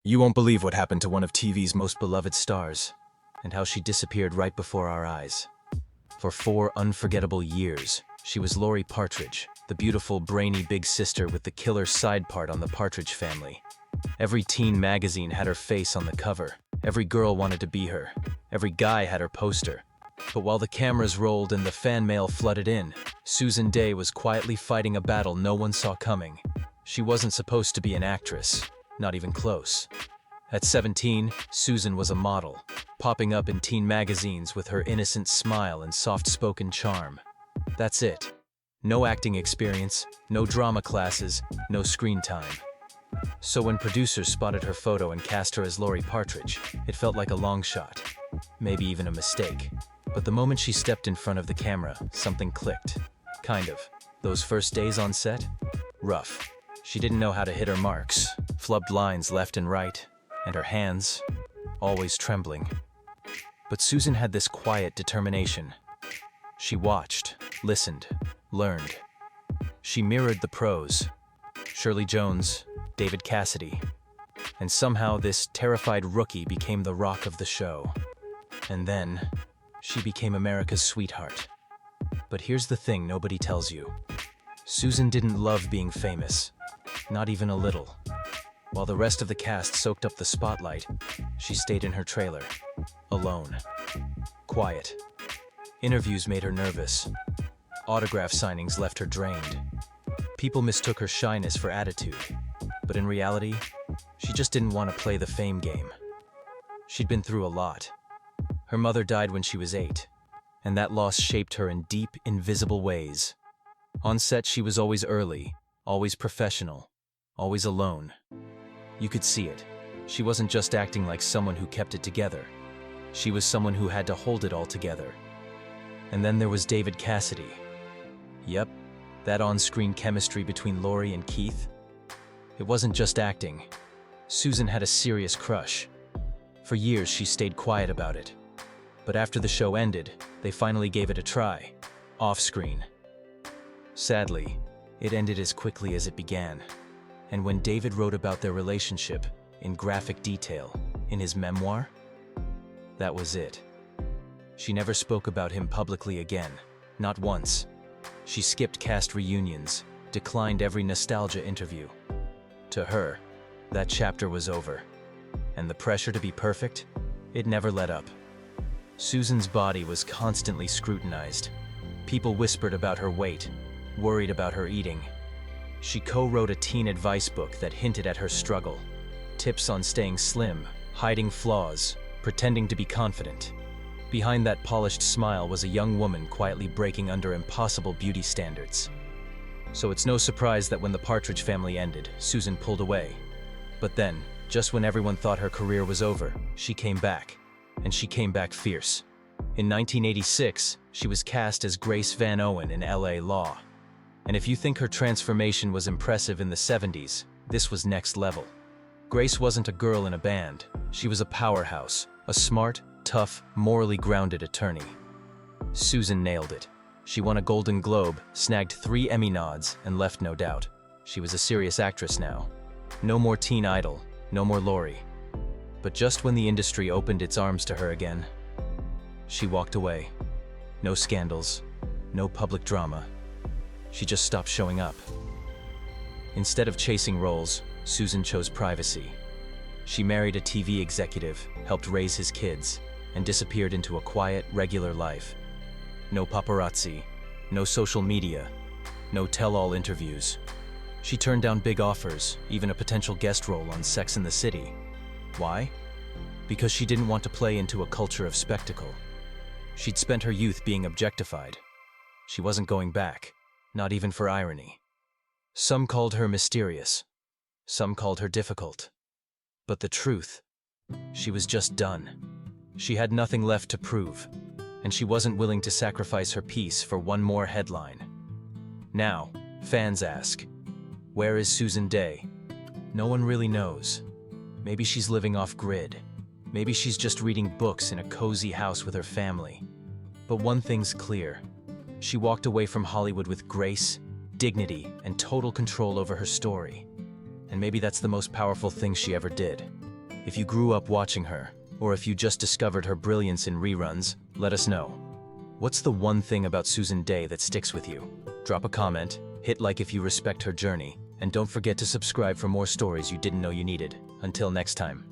You won't believe what happened to one of TV's most beloved stars, and how she disappeared right before our eyes. For 4 unforgettable years, she was Lori Partridge, the beautiful, brainy big sister with the killer side part on the Partridge Family. Every teen magazine had her face on the cover. Every girl wanted to be her. Every guy had her poster. But while the cameras rolled and the fan mail flooded in, Susan Dey was quietly fighting a battle no one saw coming. She wasn't supposed to be an actress, not even close. At 17, Susan was a model, popping up in teen magazines with her innocent smile and soft-spoken charm. That's it. No acting experience, no drama classes, no screen time. So when producers spotted her photo and cast her as Lori Partridge, it felt like a long shot, maybe even a mistake. But the moment she stepped in front of the camera, something clicked. Kind of. Those first days on set? Rough. She didn't know how to hit her marks, flubbed lines left and right, and her hands, always trembling. But Susan had this quiet determination. She watched, listened, learned. She mirrored the pros, Shirley Jones, David Cassidy, and somehow this terrified rookie became the rock of the show. And then, she became America's sweetheart. But here's the thing nobody tells you. Susan didn't love being famous, not even a little. While the rest of the cast soaked up the spotlight, she stayed in her trailer, alone, quiet. Interviews made her nervous. Autograph signings left her drained. People mistook her shyness for attitude, but in reality, she just didn't want to play the fame game. She'd been through a lot. Her mother died when she was 8, and that loss shaped her in deep, invisible ways. On set, she was always early, always professional, always alone. You could see it. She wasn't just acting like someone who kept it together. She was someone who had to hold it all together. And then there was David Cassidy. Yep, that on-screen chemistry between Lori and Keith. It wasn't just acting. Susan had a serious crush. For years, she stayed quiet about it. But after the show ended, they finally gave it a try, off-screen. Sadly, it ended as quickly as it began. And when David wrote about their relationship, in graphic detail, in his memoir, that was it. She never spoke about him publicly again, not once. She skipped cast reunions, declined every nostalgia interview. To her, that chapter was over. And the pressure to be perfect, it never let up. Susan's body was constantly scrutinized. People whispered about her weight, worried about her eating. She co-wrote a teen advice book that hinted at her struggle. Tips on staying slim, hiding flaws, pretending to be confident. Behind that polished smile was a young woman quietly breaking under impossible beauty standards. So it's no surprise that when the Partridge Family ended, Susan pulled away. But then, just when everyone thought her career was over, she came back. And she came back fierce. In 1986, she was cast as Grace Van Owen in LA Law. And if you think her transformation was impressive in the 70s, this was next level. Grace wasn't a girl in a band. She was a powerhouse, a smart, tough, morally grounded attorney. Susan nailed it. She won a Golden Globe, snagged 3 Emmy nods, and left no doubt. She was a serious actress now. No more teen idol, no more Lori. But just when the industry opened its arms to her again, she walked away. No scandals, no public drama. She just stopped showing up. Instead of chasing roles, Susan chose privacy. She married a TV executive, helped raise his kids, and disappeared into a quiet, regular life. No paparazzi, no social media, no tell-all interviews. She turned down big offers, even a potential guest role on Sex and the City. Why? Because she didn't want to play into a culture of spectacle. She'd spent her youth being objectified. She wasn't going back, not even for irony. Some called her mysterious. Some called her difficult. But the truth, she was just done. She had nothing left to prove, and she wasn't willing to sacrifice her peace for one more headline. Now, fans ask, where is Susan Dey? No one really knows. Maybe she's living off-grid. Maybe she's just reading books in a cozy house with her family. But one thing's clear. She walked away from Hollywood with grace, dignity, and total control over her story. And maybe that's the most powerful thing she ever did. If you grew up watching her, or if you just discovered her brilliance in reruns, let us know. What's the one thing about Susan Dey that sticks with you? Drop a comment, hit like if you respect her journey, and don't forget to subscribe for more stories you didn't know you needed. Until next time.